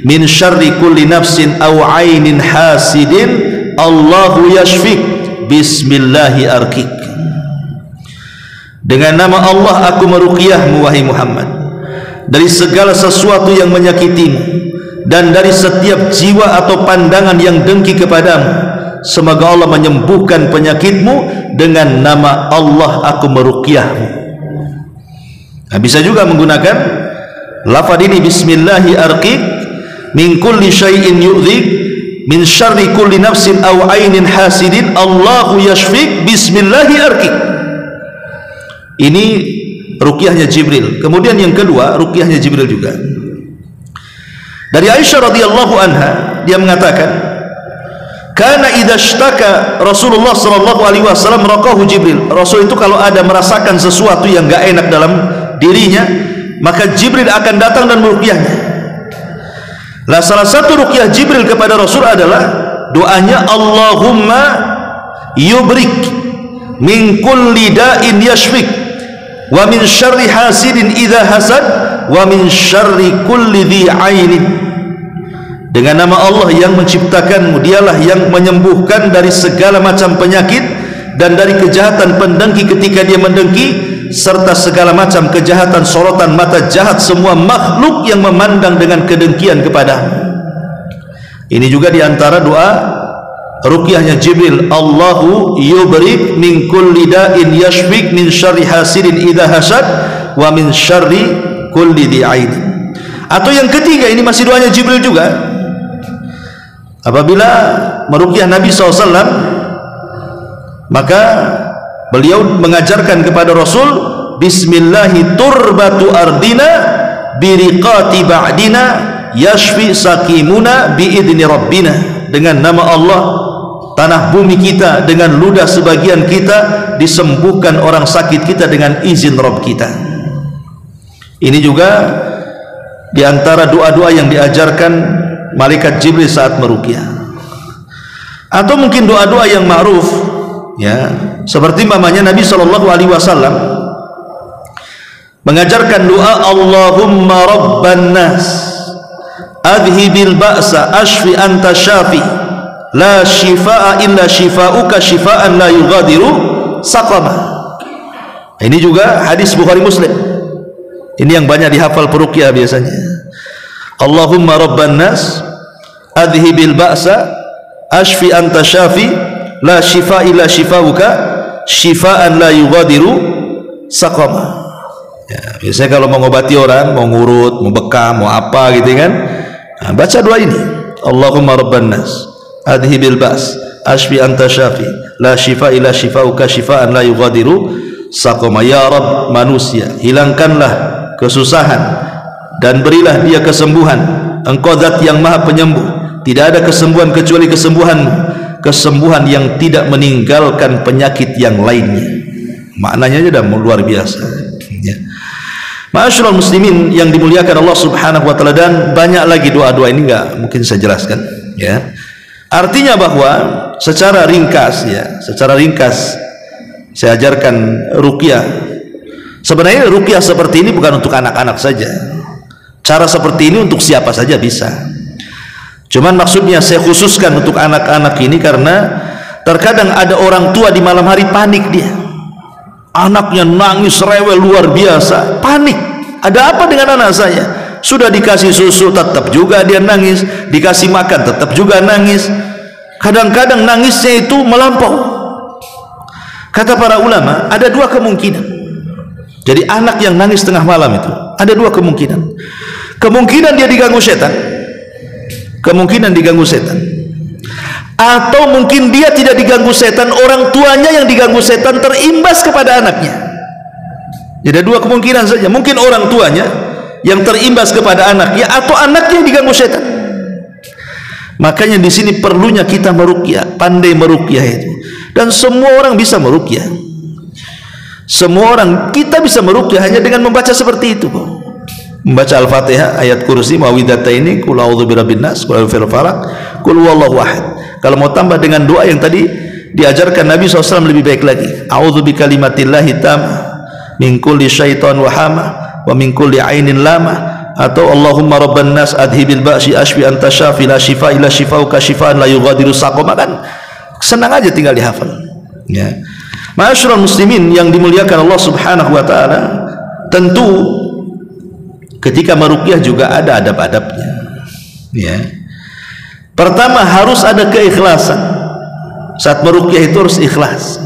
min syarri kulli nafsin aw ainin hasidin Allahu yashfik bismillahi arkik. Dengan nama Allah aku meruqyahmu wahai Muhammad dari segala sesuatu yang menyakitimu dan dari setiap jiwa atau pandangan yang dengki kepadamu. Semoga Allah menyembuhkan penyakitmu. Dengan nama Allah aku meruqyahmu. Nah, bisa juga menggunakan lafaz ini bismillahi arqiq min kulli syai'in yu'dhik min syarri kulli nafsin aw ainin hasidin Allahu yashfik bismillahi arkik. Ini ruqyahnya Jibril. Kemudian yang kedua ruqyahnya Jibril juga. Dari Aisyah radhiyallahu anha, dia mengatakan, "Kana idza ishtaka Rasulullah sallallahu alaihi wasallam raqahu Jibril." Rasul itu kalau ada merasakan sesuatu yang enggak enak dalam dirinya, maka Jibril akan datang dan meruqyahnya. Lah salah satu ruqyah Jibril kepada Rasul adalah doanya Allahumma yubrik min kulli da'in yashfik wa min syarri hasidin idza hasad wa min syarri kulli dhi ainin. Dengan nama Allah yang menciptakanmu, dialah yang menyembuhkan dari segala macam penyakit dan dari kejahatan pendengki ketika dia mendengki, serta segala macam kejahatan sorotan mata jahat semua makhluk yang memandang dengan kedengkian kepadamu. Ini juga diantara doa ruqyahnya Jibril, Allahu yubrik min kulli da'in yashfik min syarri hasidin idza hasad wa min syarri kulli dhi ain. Atau yang ketiga, ini masih doanya Jibril juga. Apabila meruqyah Nabi SAW, maka beliau mengajarkan kepada Rasul, bismillahi turbatu ardina biriqati ba'dina yashfi sakimuna biidni rabbina. Dengan nama Allah, tanah bumi kita dengan ludah sebagian kita disembuhkan orang sakit kita dengan izin Rabb kita. Ini juga diantara doa-doa yang diajarkan malaikat Jibril saat meruqyah. Atau mungkin doa-doa yang ma'ruf, ya, seperti mamanya Nabi SAW mengajarkan doa Allahumma rabban nas adhibil ba'sa ashfi anta syafi la shifaa illa shifauka shifaan la yughadiru saqama. Ini juga hadis Bukhari Muslim. Ini yang banyak dihafal peruqyah biasanya. Allahumma rabban nas adhibil ba'sa ashfi anta syafi la shifa illa shifauka shifaan la yughadiru saqama. Ya, biasanya kalau mau ngobati orang, mau ngurut, mau bekam, mau apa gitu kan, nah, baca doa ini, Allahumma rabban nas adhibil ba's ashfi anta syafi la shifa illa shifauka shifaan la yughadiru saqama. Ya Rabb manusia, hilangkanlah kesusahan dan berilah dia kesembuhan. Engkau zat yang maha penyembuh, tidak ada kesembuhan kecuali kesembuhanmu, kesembuhan yang tidak meninggalkan penyakit yang lainnya. Maknanya sudah luar biasa, ya. Ma'asyiral muslimin yang dimuliakan Allah Subhanahu wa taala, dan banyak lagi doa-doa ini enggak mungkin saya jelaskan, ya. Artinya bahwa secara ringkas, ya, secara ringkas saya ajarkan ruqyah. Sebenarnya ruqyah seperti ini bukan untuk anak-anak saja. Cara seperti ini untuk siapa saja bisa. Cuman maksudnya saya khususkan untuk anak-anak ini karena terkadang ada orang tua di malam hari panik, dia anaknya nangis rewel luar biasa, panik, ada apa dengan anak saya? Sudah dikasih susu tetap juga dia nangis, dikasih makan tetap juga nangis, kadang-kadang nangisnya itu melampau. Kata para ulama ada dua kemungkinan. Jadi anak yang nangis tengah malam itu ada dua kemungkinan. Kemungkinan dia diganggu setan, kemungkinan diganggu setan, atau mungkin dia tidak diganggu setan, orang tuanya yang diganggu setan terimbas kepada anaknya. Jadi dua kemungkinan saja, mungkin orang tuanya yang terimbas kepada anaknya atau anaknya yang diganggu setan. Makanya di sini perlunya kita meruqyah, pandai meruqyah itu. Dan semua orang bisa meruqyah. Semua orang kita bisa meruqyah hanya dengan membaca seperti itu, membaca Al-Fatihah, ayat kursi, mawidataini, qul a'udzu birabbin nas, qul a'udzu birabbil falaq, qul huwallahu ahad. Kalau mau tambah dengan doa yang tadi diajarkan Nabi SAW lebih baik lagi, a'udzu bikalimatillahi tamma min kulli syaitan wa hama wa min kulli ainin lama, atau Allahumma rabban nas adhibil ba'si ashfi anta syafi la shifa illa shifauka shifaan la yughadiru saqama. Kan senang aja tinggal dihafal, ya. Ma'asyiral muslimin yang dimuliakan Allah Subhanahu wa taala, tentu ketika meruqyah juga ada adab-adabnya, ya. Pertama harus ada keikhlasan. Saat meruqyah itu harus ikhlas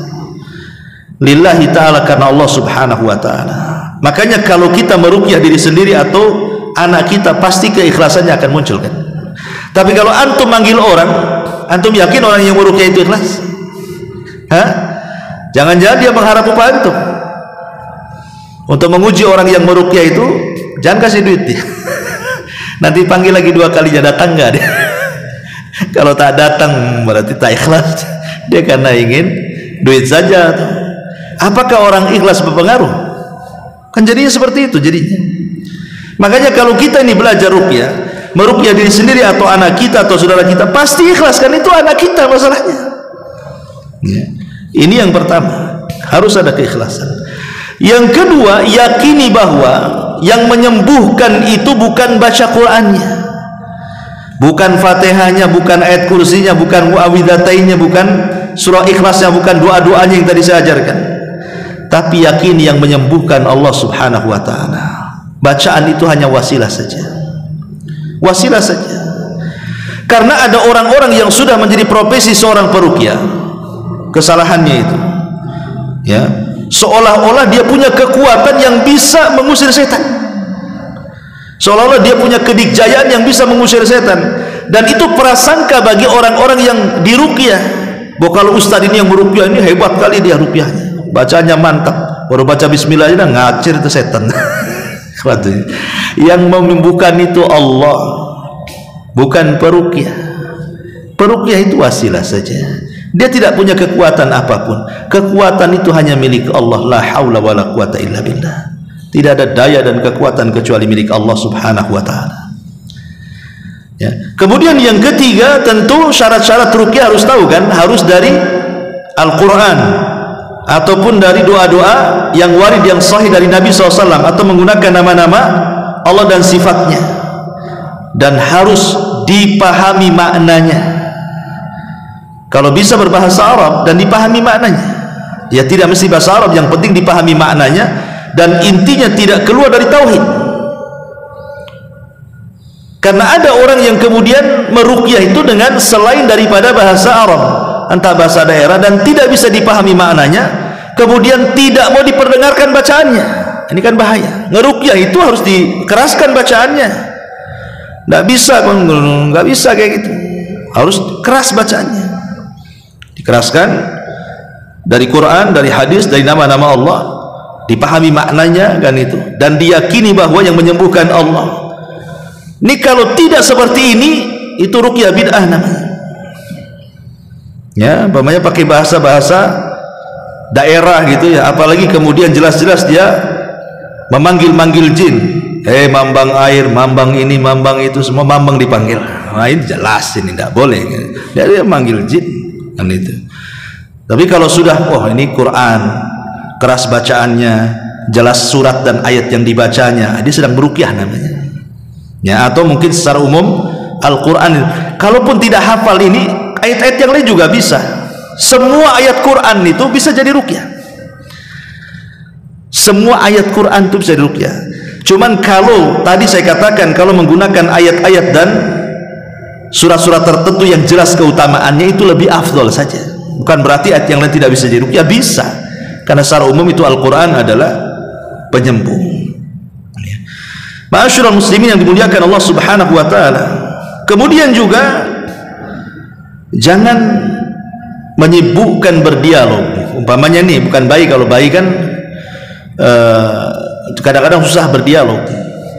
lillahi ta'ala, karena Allah Subhanahu wa ta'ala. Makanya kalau kita meruqyah diri sendiri atau anak kita, pasti keikhlasannya akan muncul, kan? Tapi kalau antum manggil orang, antum yakin orang yang meruqyah itu ikhlas? Hah? Jangan-jangan dia mengharap upah antum. Untuk menguji orang yang meruqyah itu, jangan kasih duit dia. Nanti panggil lagi 2 kalinya, datang nggak dia? Kalau tak datang berarti tak ikhlas. Dia karena ingin duit saja. Apakah orang ikhlas berpengaruh? Kan jadinya seperti itu jadinya. Makanya kalau kita ini belajar ruqyah, meruqyah diri sendiri atau anak kita atau saudara kita, pasti ikhlas, kan itu anak kita masalahnya. Ya. Ini yang pertama, harus ada keikhlasan. Yang kedua, yakini bahwa yang menyembuhkan itu bukan baca Qur'annya, bukan Fatihahnya, bukan ayat kursinya, bukan muawwidzatain, bukan surah ikhlasnya, bukan doa-doanya yang tadi saya ajarkan, tapi yakini yang menyembuhkan Allah subhanahu wa ta'ala. Bacaan itu hanya wasilah saja, wasilah saja. Karena ada orang-orang yang sudah menjadi profesi seorang peruqyah, kesalahannya itu ya, seolah-olah dia punya kekuatan yang bisa mengusir setan, seolah-olah dia punya kedikjayaan yang bisa mengusir setan. Dan itu prasangka bagi orang-orang yang diruqyah, bahwa kalau ustadz ini yang meruqyah ini hebat kali, dia ruqyahnya, bacanya mantap, baru baca bismillah aja ngacir itu setan. Yang menyembuhkan itu Allah, bukan peruqyah. Peruqyah itu wasilah saja, dia tidak punya kekuatan apapun. Kekuatan itu hanya milik Allah. La haula wala quwata illa billah. Tidak ada daya dan kekuatan kecuali milik Allah subhanahu wa ta'ala. Ya. Kemudian yang ketiga, tentu syarat-syarat ruqyah harus tahu kan, harus dari Al-Quran ataupun dari doa-doa yang warid yang sahih dari Nabi SAW, atau menggunakan nama-nama Allah dan sifatnya, dan harus dipahami maknanya. Kalau bisa berbahasa Arab dan dipahami maknanya, ya tidak mesti bahasa Arab, yang penting dipahami maknanya dan intinya tidak keluar dari tauhid. Karena ada orang yang kemudian meruqyah itu dengan selain daripada bahasa Arab, entah bahasa daerah, dan tidak bisa dipahami maknanya, kemudian tidak mau diperdengarkan bacaannya. Ini kan bahaya. Ngeruqyah itu harus dikeraskan bacaannya. Nggak bisa, nggak bisa kayak gitu. Harus keras bacaannya, dikeraskan dari Quran, dari hadis, dari nama-nama Allah, dipahami maknanya kan itu, dan diyakini bahwa yang menyembuhkan Allah. Ini kalau tidak seperti ini, itu ruqyah bid'ah namanya. Ya, umpamanya pakai bahasa-bahasa daerah gitu ya, apalagi kemudian jelas-jelas dia memanggil-manggil jin, mambang air, mambang ini, mambang itu, semua mambang dipanggil. Nah, ini jelas ini tidak boleh. Dia manggil jin kan itu. Tapi kalau sudah, oh ini Quran, keras bacaannya, jelas surat dan ayat yang dibacanya, dia sedang beruqyah namanya. Ya, atau mungkin secara umum Al-Quran. Kalaupun tidak hafal ini, ayat-ayat yang lain juga bisa. Semua ayat Quran itu bisa jadi ruqyah. Semua ayat Quran itu bisa diruqyah. Cuman kalau tadi saya katakan, kalau menggunakan ayat-ayat dan surat-surat tertentu yang jelas keutamaannya, itu lebih afdol saja. Bukan berarti ayat yang lain tidak bisa diruqyah, bisa. Karena secara umum itu Al-Quran adalah penyembuh. Ma'asyiral muslimin yang dimuliakan Allah subhanahu wa ta'ala. Kemudian juga jangan menyibukkan berdialog. Umpamanya nih, bukan bayi, kalau bayi kan kadang-kadang susah berdialog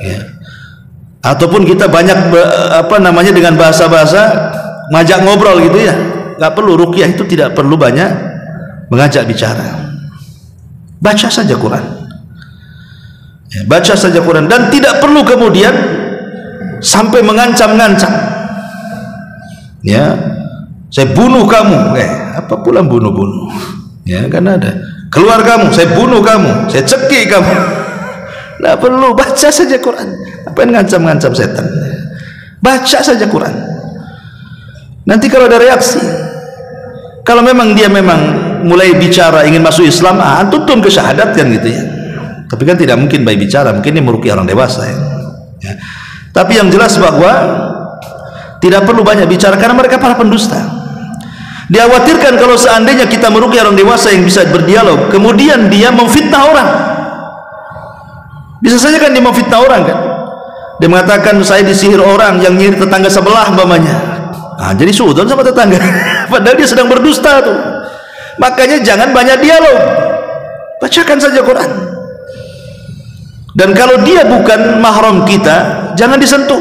ya. Ataupun kita banyak dengan bahasa-bahasa ngajak ngobrol gitu ya. Gak perlu. Ruqyah itu tidak perlu banyak mengajak bicara. Baca saja Quran ya, baca saja Quran, dan tidak perlu kemudian sampai mengancam-ngancam ya, saya bunuh kamu, apa pula bunuh-bunuh ya, kan ada, keluar kamu, saya bunuh kamu, saya cekik kamu. Tidak perlu, baca saja Quran. Apa yang ngancam-ngancam setan? Baca saja Quran. Nanti kalau ada reaksi, kalau memang dia mulai bicara ingin masuk Islam, tuntun ke syahadat kan gitu ya. Tapi kan tidak mungkin bayi bicara, mungkin ini meruqyah orang dewasa ya. Tapi yang jelas bahwa tidak perlu banyak bicara, karena mereka para pendusta. Dikhawatirkan kalau seandainya kita meruqyah orang dewasa yang bisa berdialog, kemudian dia memfitnah orang. Bisa saja kan dia memfitnah orang kan. Dia mengatakan saya disihir orang yang nyihir tetangga sebelah umpamanya. Nah, jadi suudzon sama tetangga. Padahal dia sedang berdusta tuh. Makanya jangan banyak dialog. Bacakan saja Quran. Dan kalau dia bukan mahram kita, jangan disentuh.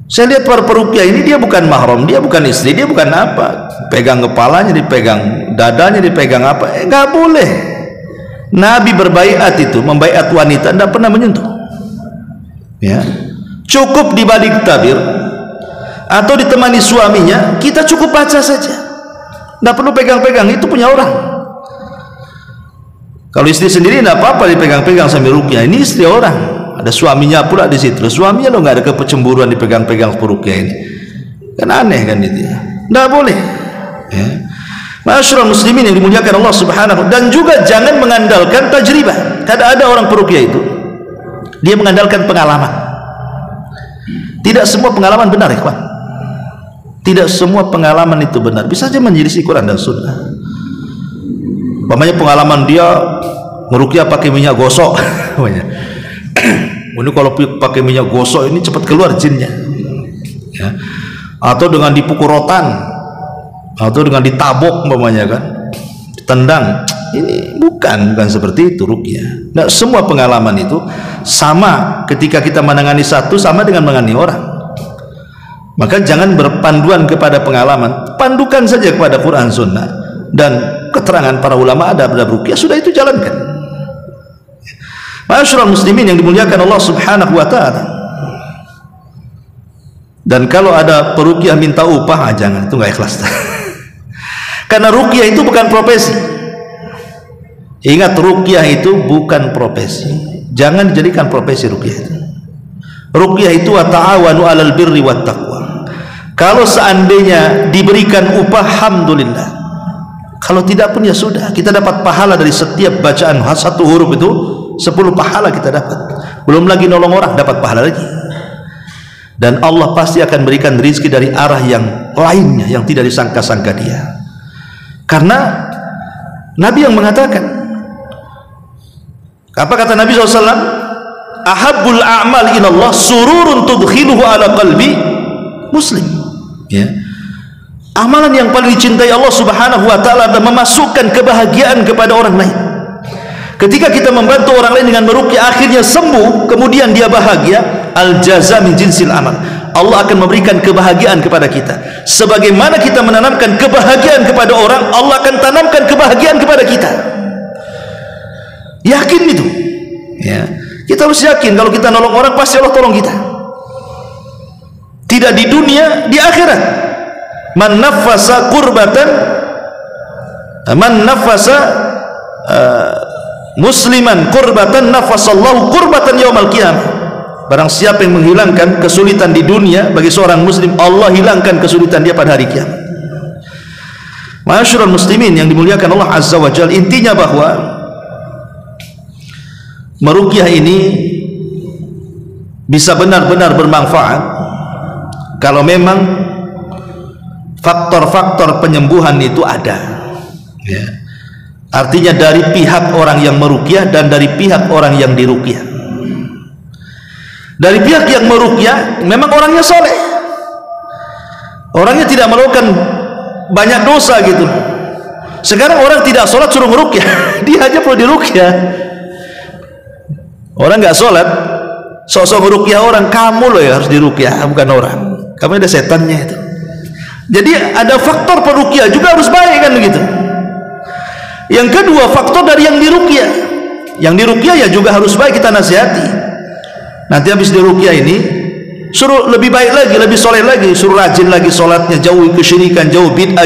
Saya lihat para peruqyah ini, dia bukan mahram, dia bukan istri, dia bukan apa. Pegang kepalanya, dipegang dadanya, dipegang apa? Nggak boleh. Nabi berbaiat itu, membaiat wanita, tidak pernah menyentuh. Ya, cukup di balik tabir atau ditemani suaminya, kita cukup baca saja. Tidak perlu pegang-pegang, itu punya orang. Kalau istri sendiri tidak apa-apa dipegang-pegang sambil ruqyah. Ini istri orang, ada suaminya pula di situ. Suaminya lo nggak ada kecemburuan dipegang-pegang peruqyah ini. Kan aneh kan itu ya. Tidak boleh. Ya. Ma'asyiral muslimin yang dimuliakan Allah Subhanahu. Dan juga jangan mengandalkan tajribah. Kadang ada orang peruqyah itu, dia mengandalkan pengalaman. Tidak semua pengalaman benar, ikhwan. Tidak semua pengalaman itu benar. Bisa saja menyelisih Quran dan Sunnah. Umpamanya pengalaman dia meruqyah pakai minyak gosok. Ini kalau pakai minyak gosok ini cepat keluar jinnya. Ya. Atau dengan dipukul rotan, atau dengan ditabok umpamanya kan, ditendang. Ini bukan seperti itu ruqyah. Nah, semua pengalaman itu sama ketika kita menangani satu, sama dengan menangani orang. Maka jangan berpanduan kepada pengalaman, pandukan saja kepada Quran Sunnah dan keterangan para ulama adab ruqyah, sudah itu jalankan. Ma'asyiral muslimin yang dimuliakan Allah Subhanahu wa taala. Dan kalau ada peruqyah minta upah, jangan, itu enggak ikhlas. Karena ruqyah itu bukan profesi. Ingat, ruqyah itu bukan profesi. Jangan dijadikan profesi ruqyah itu. Ruqyah itu wa ta'awanu 'alal birri wat taqwa. Kalau seandainya diberikan upah, alhamdulillah. Kalau tidak pun ya sudah, kita dapat pahala dari setiap bacaan satu huruf itu 10 pahala kita dapat. Belum lagi nolong orang, dapat pahala lagi. Dan Allah pasti akan berikan rezeki dari arah yang lainnya yang tidak disangka-sangka dia. Karena Nabi yang mengatakan, apa kata Nabi SAW? Ahabbul a'mal ilallah sururun tudkhiluhu ala qalbi muslim. Ya. Amalan yang paling dicintai Allah Subhanahu wa taala adalah memasukkan kebahagiaan kepada orang lain. Ketika kita membantu orang lain dengan meruqyah, akhirnya sembuh, kemudian dia bahagia, al jaza min jinsil amal. Allah akan memberikan kebahagiaan kepada kita. Sebagaimana kita menanamkan kebahagiaan kepada orang, Allah akan tanamkan kebahagiaan kepada kita. Yakin itu. Ya. Kita harus yakin kalau kita nolong orang, pasti Allah tolong kita. Tidak di dunia, di akhirat. Man nafasa kurbatan, man nafasa musliman kurbatan, nafasallahu kurbatan yaumal qiyamah. Barang siapa yang menghilangkan kesulitan di dunia bagi seorang muslim, Allah hilangkan kesulitan dia pada hari kiamat. Ma'asyiral muslimin yang dimuliakan Allah Azza wa Jalla, intinya bahwa meruqyah ini bisa benar-benar bermanfaat kalau memang faktor-faktor penyembuhan itu ada. Ya. Artinya dari pihak orang yang meruqyah dan dari pihak orang yang diruqyah. Dari pihak yang meruqyah memang orangnya soleh, orangnya tidak melakukan banyak dosa gitu. Sekarang orang tidak sholat suruh meruqyah, dia aja perlu diruqyah. Orang nggak sholat, sok-sok meruqyah orang, kamu loh ya harus diruqyah, bukan orang. Kamu ada setannya itu. Jadi ada faktor peruqyah juga harus baik kan begitu. Yang kedua, faktor dari yang diruqyah. Yang diruqyah ya juga harus baik, kita nasihati. Nanti habis diruqyah ini suruh lebih baik lagi, lebih soleh lagi, suruh rajin lagi sholatnya, jauhi kesyirikan, jauh bid'ah,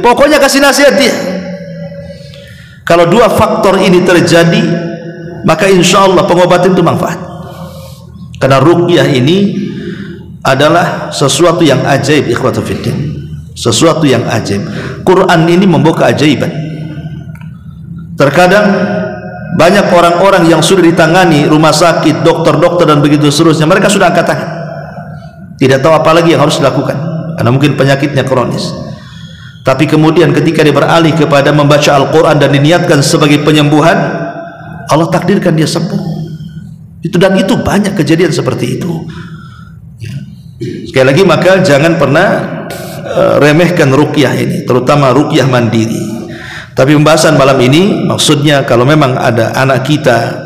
pokoknya kasih nasihat dia. Kalau dua faktor ini terjadi, maka insya Allah pengobatan itu manfaat. Karena ruqyah ini adalah sesuatu yang ajaib, ikhwatu fiddin, sesuatu yang ajaib. Quran ini membawa keajaiban. Terkadang banyak orang-orang yang sudah ditangani rumah sakit, dokter-dokter dan begitu seterusnya, mereka sudah angkat tangan, tidak tahu apa lagi yang harus dilakukan karena mungkin penyakitnya kronis. Tapi kemudian ketika dia beralih kepada membaca Al-Quran dan diniatkan sebagai penyembuhan, Allah takdirkan dia sembuh. Dan itu banyak kejadian seperti itu. Sekali lagi, maka jangan pernah remehkan ruqyah ini, terutama ruqyah mandiri. Tapi pembahasan malam ini maksudnya, kalau memang ada anak kita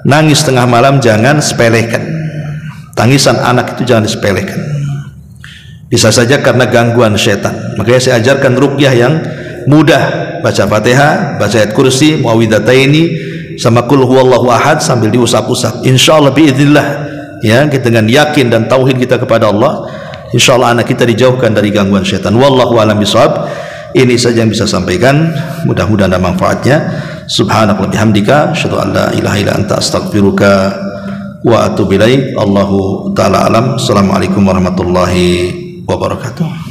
nangis tengah malam, jangan sepelekan. Tangisan anak itu jangan disepelekan. Bisa saja karena gangguan setan. Makanya saya ajarkan ruqyah yang mudah, baca Fatihah, baca ayat kursi, muawwidhataini, sama kul huwallahu ahad sambil diusap-usap. Insyaallah biidznillah, ya, kita dengan yakin dan tauhid kita kepada Allah, insyaallah anak kita dijauhkan dari gangguan setan. Wallahu a'lam bishawab. Ini saja yang bisa sampaikan, mudah-mudahan ada manfaatnya. Subhanallah bihamdika, asyhadu an la ilaha illa anta, astaghfiruka wa atubu ilaik. Allahu taala alam. Assalamualaikum warahmatullahi wabarakatuh.